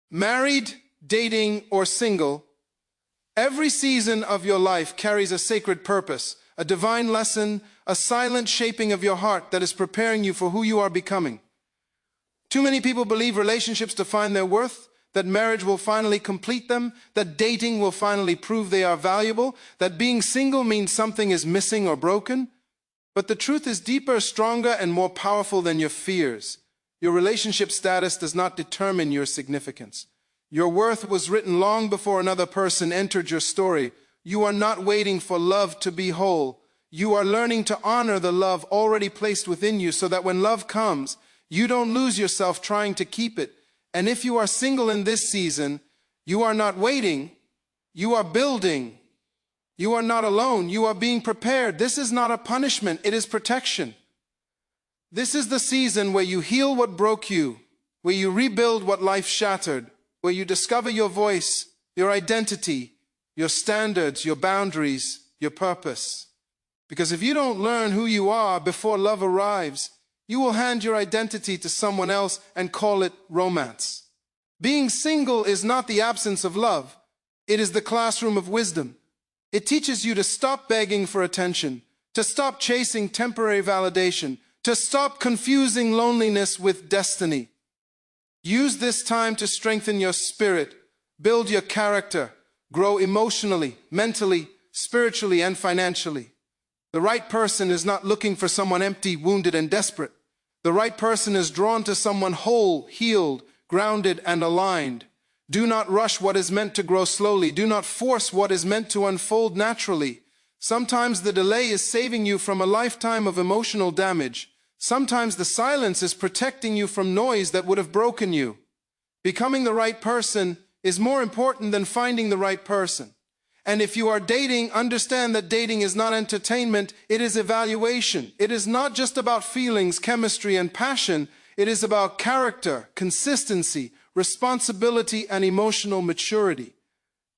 Married, dating, or single, every season of your life carries a sacred purpose, a divine lesson, a silent shaping of your heart that is preparing you for who you are becoming. Too many people believe relationships define their worth, that marriage will finally complete them, that dating will finally prove they are valuable, that being single means something is missing or broken. But the truth is deeper, stronger, and more powerful than your fears. Your relationship status does not determine your significance. Your worth was written long before another person entered your story. You are not waiting for love to be whole. You are learning to honor the love already placed within you so that when love comes, you don't lose yourself trying to keep it. And if you are single in this season, you are not waiting, you are building. You are not alone, you are being prepared. This is not a punishment, it is protection. This is the season where you heal what broke you, where you rebuild what life shattered, where you discover your voice, your identity, your standards, your boundaries, your purpose. Because if you don't learn who you are before love arrives, you will hand your identity to someone else and call it romance. Being single is not the absence of love. It is the classroom of wisdom. It teaches you to stop begging for attention, to stop chasing temporary validation, to stop confusing loneliness with destiny. Use this time to strengthen your spirit, build your character, grow emotionally, mentally, spiritually, and financially. The right person is not looking for someone empty, wounded, and desperate. The right person is drawn to someone whole, healed, grounded, and aligned. Do not rush what is meant to grow slowly. Do not force what is meant to unfold naturally. Sometimes the delay is saving you from a lifetime of emotional damage. Sometimes the silence is protecting you from noise that would have broken you. Becoming the right person is more important than finding the right person. And if you are dating, understand that dating is not entertainment, it is evaluation. It is not just about feelings, chemistry, and passion. It is about character, consistency, responsibility, and emotional maturity.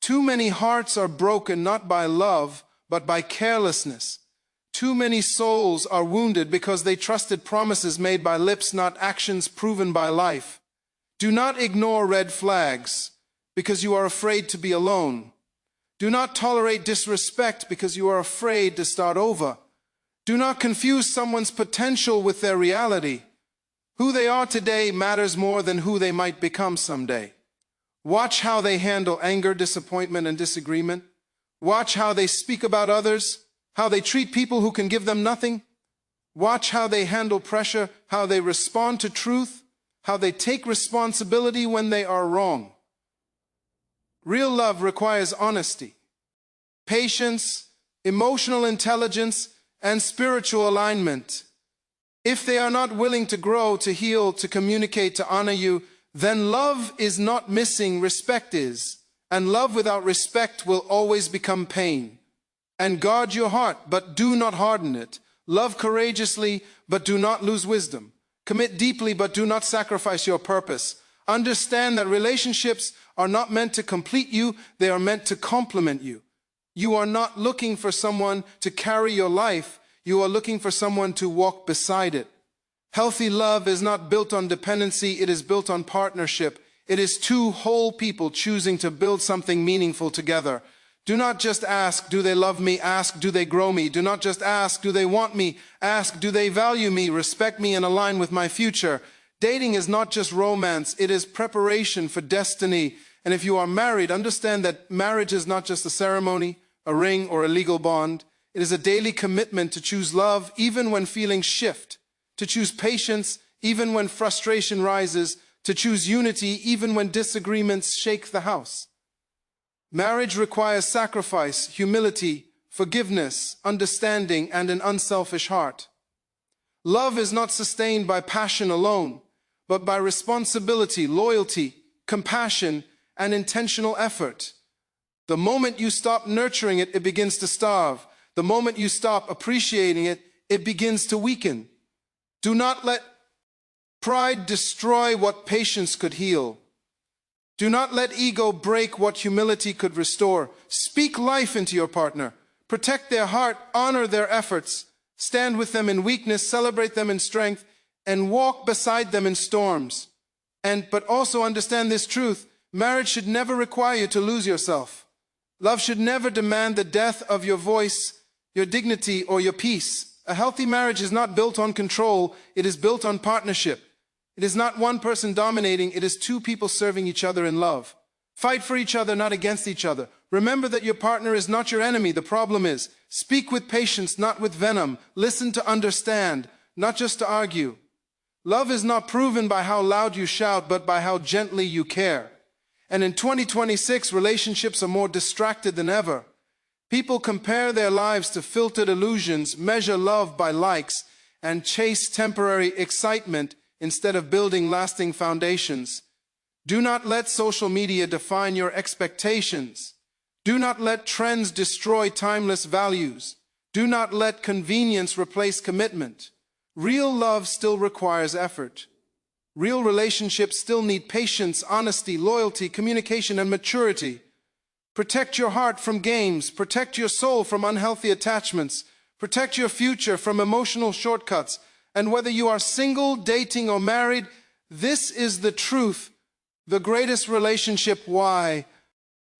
Too many hearts are broken not by love, but by carelessness. Too many souls are wounded because they trusted promises made by lips, not actions proven by life. Do not ignore red flags because you are afraid to be alone. Do not tolerate disrespect because you are afraid to start over. Do not confuse someone's potential with their reality. Who they are today matters more than who they might become someday. Watch how they handle anger, disappointment, and disagreement. Watch how they speak about others, how they treat people who can give them nothing. Watch how they handle pressure, how they respond to truth, how they take responsibility when they are wrong. Real love requires honesty, patience, emotional intelligence, and spiritual alignment. If they are not willing to grow, to heal, to communicate, to honor you, then love is not missing, respect is. And love without respect will always become pain. And guard your heart, but do not harden it. Love courageously, but do not lose wisdom. Commit deeply, but do not sacrifice your purpose. Understand that relationships are not meant to complete you, they are meant to complement you. You are not looking for someone to carry your life, you are looking for someone to walk beside it. Healthy love is not built on dependency, it is built on partnership. It is two whole people choosing to build something meaningful together. Do not just ask, do they love me? Ask, do they grow me? Do not just ask, do they want me? Ask, do they value me, respect me, and align with my future? Dating is not just romance, it is preparation for destiny. And if you are married, understand that marriage is not just a ceremony, a ring, or a legal bond. It is a daily commitment to choose love even when feelings shift, to choose patience even when frustration rises, to choose unity even when disagreements shake the house. Marriage requires sacrifice, humility, forgiveness, understanding, and an unselfish heart. Love is not sustained by passion alone, but by responsibility, loyalty, compassion, and intentional effort. The moment you stop nurturing it, it begins to starve. The moment you stop appreciating it, it begins to weaken. Do not let pride destroy what patience could heal. Do not let ego break what humility could restore. Speak life into your partner. Protect their heart, honor their efforts, stand with them in weakness, celebrate them in strength, and walk beside them in storms. But also understand this truth. Marriage should never require you to lose yourself. Love should never demand the death of your voice, your dignity, or your peace. A healthy marriage is not built on control, it is built on partnership. It is not one person dominating, it is two people serving each other in love. Fight for each other, not against each other. Remember that your partner is not your enemy. The problem is, speak with patience, not with venom. Listen to understand, not just to argue. Love is not proven by how loud you shout, but by how gently you care. And in 2026, relationships are more distracted than ever. People compare their lives to filtered illusions, measure love by likes, and chase temporary excitement instead of building lasting foundations. Do not let social media define your expectations. Do not let trends destroy timeless values. Do not let convenience replace commitment. Real love still requires effort. Real relationships still need patience, honesty, loyalty, communication, and maturity. Protect your heart from games. Protect your soul from unhealthy attachments. Protect your future from emotional shortcuts. And whether you are single, dating, or married, this is the truth. The greatest relationship who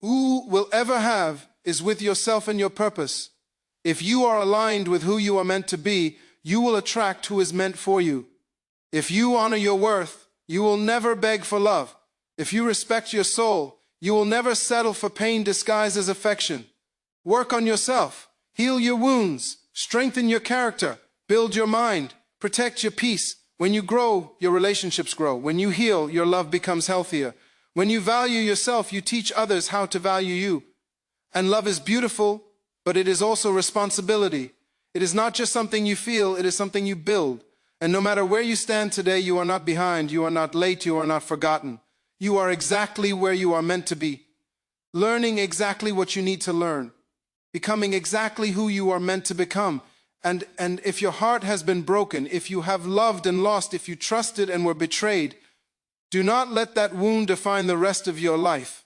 will ever have is with yourself and your purpose. If you are aligned with who you are meant to be, you will attract who is meant for you. If you honor your worth, you will never beg for love. If you respect your soul, you will never settle for pain disguised as affection. Work on yourself. Heal your wounds. Strengthen your character. Build your mind. Protect your peace. When you grow, your relationships grow. When you heal, your love becomes healthier. When you value yourself, you teach others how to value you. And love is beautiful, but it is also responsibility. It is not just something you feel, it is something you build. And no matter where you stand today, you are not behind, you are not late, you are not forgotten. You are exactly where you are meant to be. Learning exactly what you need to learn. Becoming exactly who you are meant to become. And if your heart has been broken, if you have loved and lost, if you trusted and were betrayed, do not let that wound define the rest of your life.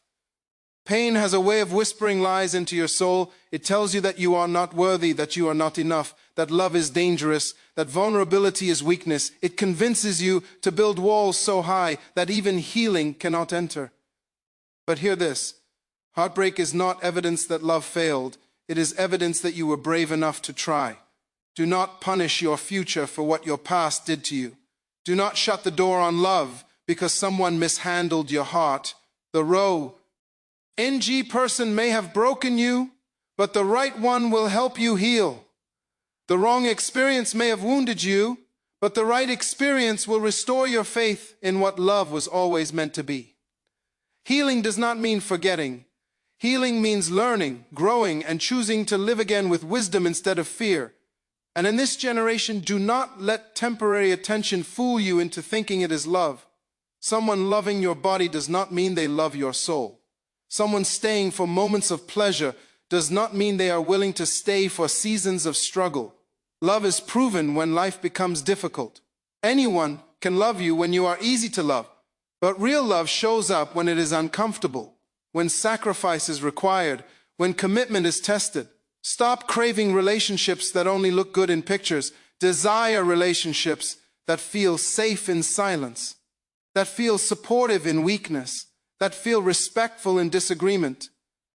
Pain has a way of whispering lies into your soul. It tells you that you are not worthy, that you are not enough, that love is dangerous, that vulnerability is weakness. It convinces you to build walls so high that even healing cannot enter. But hear this, heartbreak is not evidence that love failed. It is evidence that you were brave enough to try. Do not punish your future for what your past did to you. Do not shut the door on love because someone mishandled your heart. The NG person may have broken you, but the right one will help you heal. The wrong experience may have wounded you, but the right experience will restore your faith in what love was always meant to be. Healing does not mean forgetting. Healing means learning, growing, and choosing to live again with wisdom instead of fear. And in this generation, do not let temporary attention fool you into thinking it is love. Someone loving your body does not mean they love your soul. Someone staying for moments of pleasure does not mean they are willing to stay for seasons of struggle. Love is proven when life becomes difficult. Anyone can love you when you are easy to love, but real love shows up when it is uncomfortable, when sacrifice is required, when commitment is tested. Stop craving relationships that only look good in pictures. Desire relationships that feel safe in silence, that feel supportive in weakness, that feel respectful in disagreement,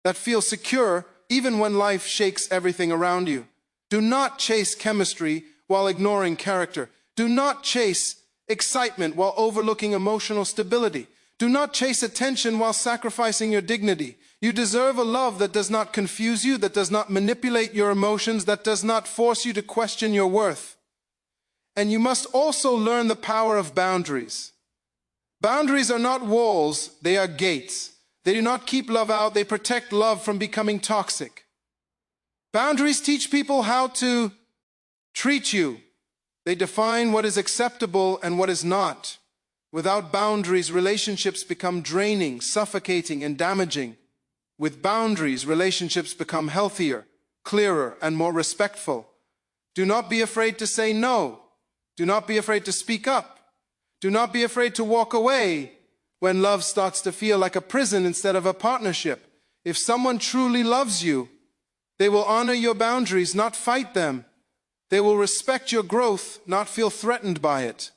that feel secure even when life shakes everything around you. Do not chase chemistry while ignoring character. Do not chase excitement while overlooking emotional stability. Do not chase attention while sacrificing your dignity. You deserve a love that does not confuse you, that does not manipulate your emotions, that does not force you to question your worth. And you must also learn the power of boundaries. Boundaries are not walls, they are gates. They do not keep love out, they protect love from becoming toxic. Boundaries teach people how to treat you. They define what is acceptable and what is not. Without boundaries, relationships become draining, suffocating, and damaging. With boundaries, relationships become healthier, clearer, and more respectful. Do not be afraid to say no. Do not be afraid to speak up. Do not be afraid to walk away when love starts to feel like a prison instead of a partnership. If someone truly loves you, they will honor your boundaries, not fight them. They will respect your growth, not feel threatened by it.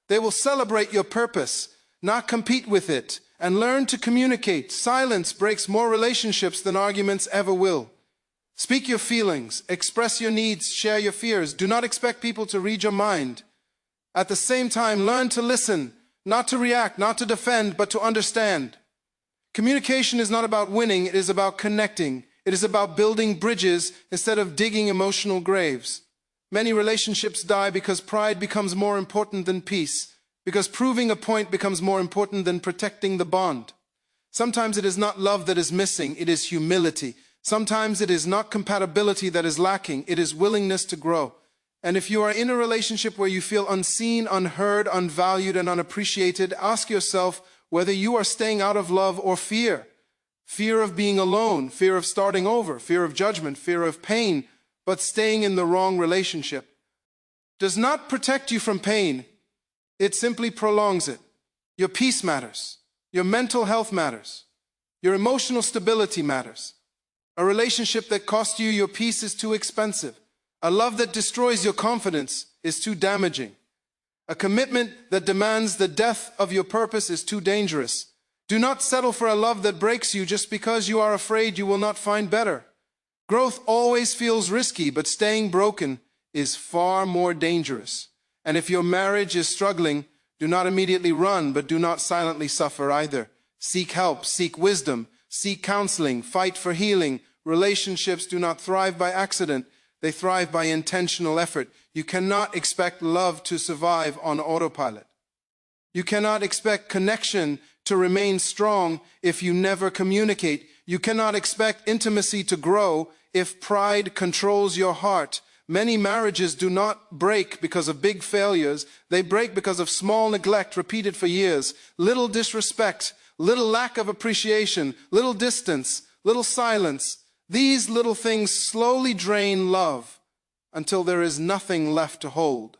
They will celebrate your purpose, not compete with it. and learn to communicate. Silence breaks more relationships than arguments ever will. Speak your feelings, express your needs, share your fears. Do not expect people to read your mind. At the same time, learn to listen, not to react, not to defend, but to understand. Communication is not about winning, it is about connecting. It is about building bridges instead of digging emotional graves. Many relationships die because pride becomes more important than peace, because proving a point becomes more important than protecting the bond. Sometimes it is not love that is missing, it is humility. Sometimes it is not compatibility that is lacking, it is willingness to grow. And if you are in a relationship where you feel unseen, unheard, unvalued, and unappreciated, ask yourself whether you are staying out of love or fear. Fear of being alone, fear of starting over, fear of judgment, fear of pain, but staying in the wrong relationship does not protect you from pain. It simply prolongs it. Your peace matters. Your mental health matters. Your emotional stability matters. A relationship that costs you your peace is too expensive. A love that destroys your confidence is too damaging. A commitment that demands the death of your purpose is too dangerous. Do not settle for a love that breaks you just because you are afraid you will not find better. Growth always feels risky, but staying broken is far more dangerous. And if your marriage is struggling, do not immediately run, but do not silently suffer either. Seek help, seek wisdom, seek counseling, fight for healing. Relationships do not thrive by accident. They thrive by intentional effort. You cannot expect love to survive on autopilot. You cannot expect connection to remain strong if you never communicate. You cannot expect intimacy to grow if pride controls your heart. Many marriages do not break because of big failures. They break because of small neglect repeated for years. Little disrespect, little lack of appreciation, little distance, little silence. These little things slowly drain love until there is nothing left to hold.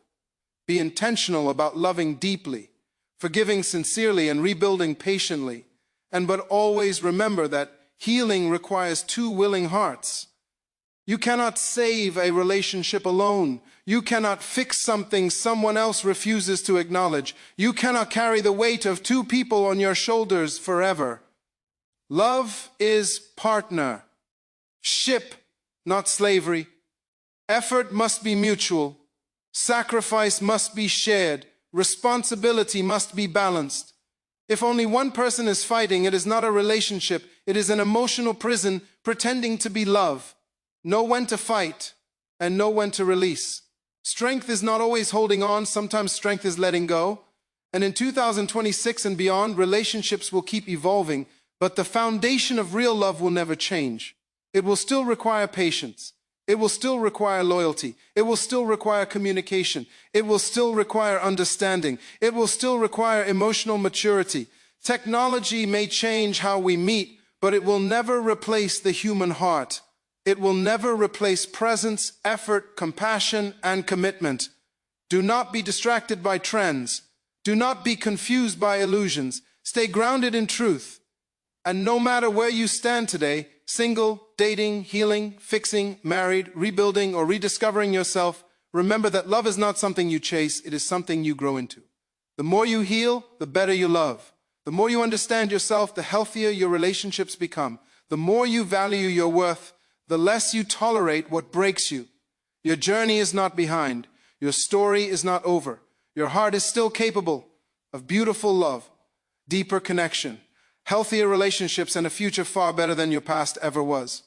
Be intentional about loving deeply, forgiving sincerely, and rebuilding patiently. But always remember that healing requires two willing hearts. You cannot save a relationship alone. You cannot fix something someone else refuses to acknowledge. You cannot carry the weight of two people on your shoulders forever. Love is partner. Ship, not slavery. Effort must be mutual. Sacrifice must be shared. Responsibility must be balanced. If only one person is fighting, it is not a relationship. It is an emotional prison pretending to be love. Know when to fight and know when to release. Strength is not always holding on. Sometimes strength is letting go. And in 2026 and beyond, relationships will keep evolving, but the foundation of real love will never change. It will still require patience. It will still require loyalty. It will still require communication. It will still require understanding. It will still require emotional maturity. Technology may change how we meet, but it will never replace the human heart. It will never replace presence, effort, compassion, and commitment. Do not be distracted by trends. Do not be confused by illusions. Stay grounded in truth. And no matter where you stand today, single, dating, healing, fixing, married, rebuilding, or rediscovering yourself, remember that love is not something you chase, it is something you grow into. The more you heal, the better you love. The more you understand yourself, the healthier your relationships become. The more you value your worth, the less you tolerate what breaks you. Your journey is not behind. Your story is not over. Your heart is still capable of beautiful love, deeper connection, healthier relationships, and a future far better than your past ever was.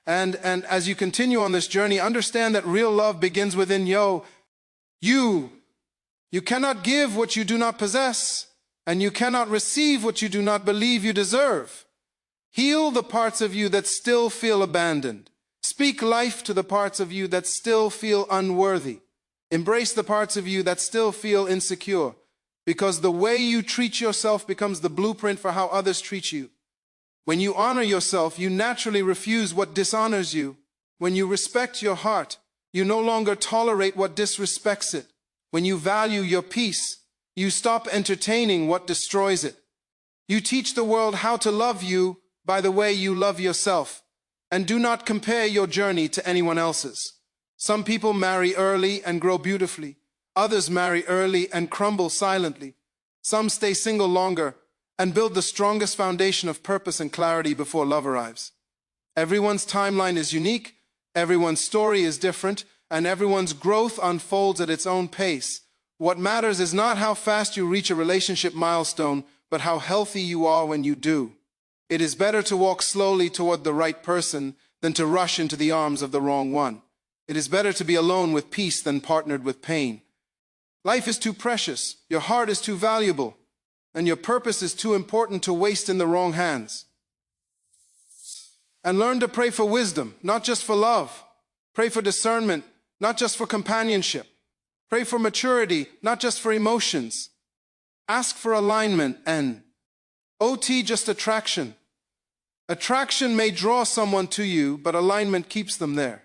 And as you continue on this journey, understand that real love begins within you. You cannot give what you do not possess, and you cannot receive what you do not believe you deserve. Heal the parts of you that still feel abandoned. Speak life to the parts of you that still feel unworthy. Embrace the parts of you that still feel insecure, because the way you treat yourself becomes the blueprint for how others treat you. When you honor yourself, you naturally refuse what dishonors you. When you respect your heart, you no longer tolerate what disrespects it. When you value your peace, you stop entertaining what destroys it. You teach the world how to love you by the way you love yourself, and do not compare your journey to anyone else's. Some people marry early and grow beautifully. Others marry early and crumble silently. Some stay single longer, and build the strongest foundation of purpose and clarity before love arrives. Everyone's timeline is unique, everyone's story is different, and everyone's growth unfolds at its own pace. What matters is not how fast you reach a relationship milestone, but how healthy you are when you do. It is better to walk slowly toward the right person than to rush into the arms of the wrong one. It is better to be alone with peace than partnered with pain. Life is too precious, your heart is too valuable, and your purpose is too important to waste in the wrong hands. And learn to pray for wisdom, not just for love. Pray for discernment, not just for companionship. Pray for maturity, not just for emotions. Ask for alignment and just attraction. Attraction may draw someone to you, but alignment keeps them there.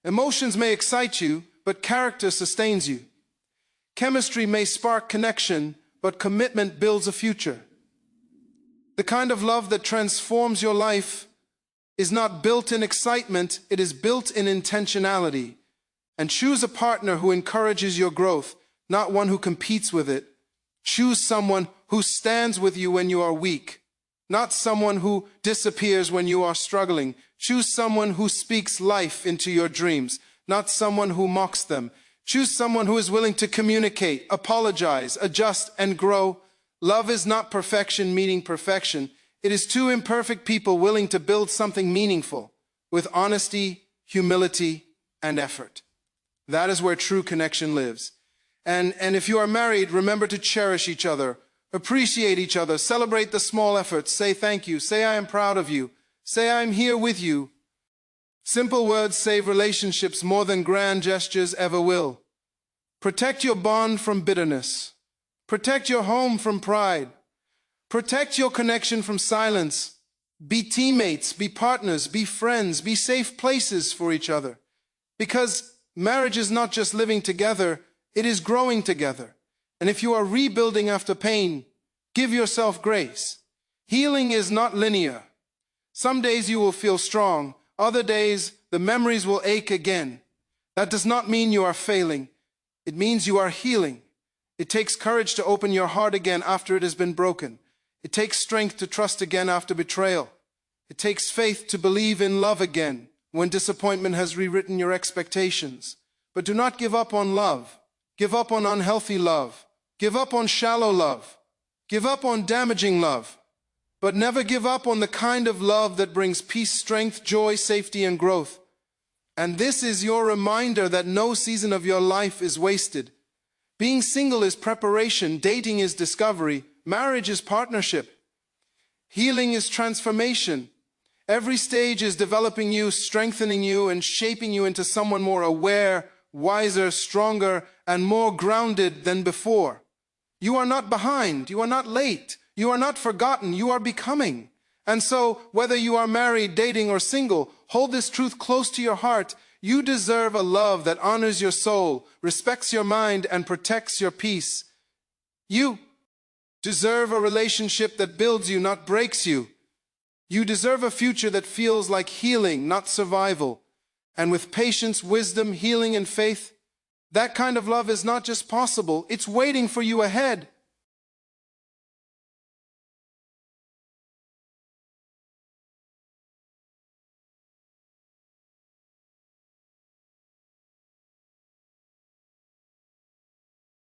Emotions may excite you, but character sustains you. Chemistry may spark connection, but commitment builds a future. The kind of love that transforms your life is not built in excitement, it is built in intentionality. And choose a partner who encourages your growth, not one who competes with it. Choose someone who stands with you when you are weak, not someone who disappears when you are struggling. Choose someone who speaks life into your dreams, not someone who mocks them. Choose someone who is willing to communicate, apologize, adjust, and grow. Love is not perfection meeting perfection. It is two imperfect people willing to build something meaningful with honesty, humility, and effort. That is where true connection lives. And if you are married, remember to cherish each other, appreciate each other, celebrate the small efforts, say thank you, say I am proud of you, say I am here with you. Simple words save relationships more than grand gestures ever will. Protect your bond from bitterness. Protect your home from pride. Protect your connection from silence. Be teammates, be partners, be friends, be safe places for each other. Because marriage is not just living together, it is growing together. And if you are rebuilding after pain, give yourself grace. Healing is not linear. Some days you will feel strong, other days the memories will ache again. That does not mean you are failing. It means you are healing. It takes courage to open your heart again after it has been broken. It takes strength to trust again after betrayal. It takes faith to believe in love again when disappointment has rewritten your expectations. But do not give up on love. Give up on unhealthy love. Give up on shallow love. Give up on damaging love. But never give up on the kind of love that brings peace, strength, joy, safety, and growth. And this is your reminder that no season of your life is wasted. Being single is preparation, dating is discovery, marriage is partnership. Healing is transformation. Every stage is developing you, strengthening you, and shaping you into someone more aware, wiser, stronger, and more grounded than before. You are not behind, you are not late, you are not forgotten, you are becoming. And so, whether you are married, dating, or single, hold this truth close to your heart. You deserve a love that honors your soul, respects your mind, and protects your peace. You deserve a relationship that builds you, not breaks you. You deserve a future that feels like healing, not survival. And with patience, wisdom, healing, and faith, that kind of love is not just possible, it's waiting for you ahead.